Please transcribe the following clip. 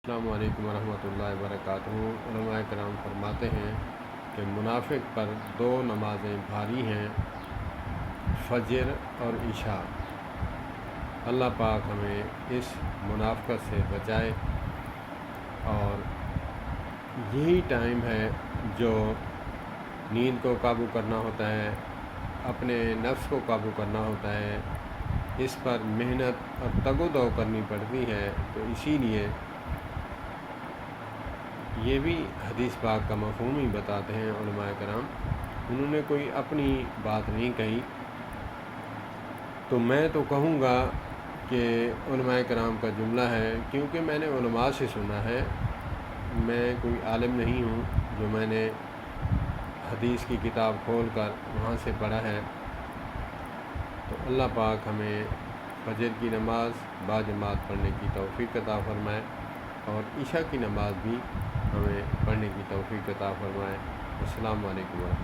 السلام علیکم ورحمۃ اللہ وبرکاتہ۔ علماء کرام فرماتے ہیں کہ منافق پر دو نمازیں بھاری ہیں، فجر اور عشاء۔ اللہ پاک ہمیں اس منافقت سے بچائے، اور یہی ٹائم ہے جو نیند کو قابو کرنا ہوتا ہے، اپنے نفس کو قابو کرنا ہوتا ہے، اس پر محنت اور تگ و دو کرنی پڑتی ہے۔ تو اسی لیے یہ بھی حدیث پاک کا مفہوم ہی بتاتے ہیں علماء کرام، انہوں نے کوئی اپنی بات نہیں کہی۔ تو میں تو کہوں گا کہ علماء کرام کا جملہ ہے، کیونکہ میں نے علماء سے سنا ہے، میں کوئی عالم نہیں ہوں جو میں نے حدیث کی کتاب کھول کر وہاں سے پڑھا ہے۔ تو اللہ پاک ہمیں فجر کی نماز باجماعت پڑھنے کی توفیق عطا فرمائے، اور عشاء کی نماز بھی ہمیں پڑھنے کی توفیق عطا فرمائے۔ السلام علیکم ورحمۃ اللہ۔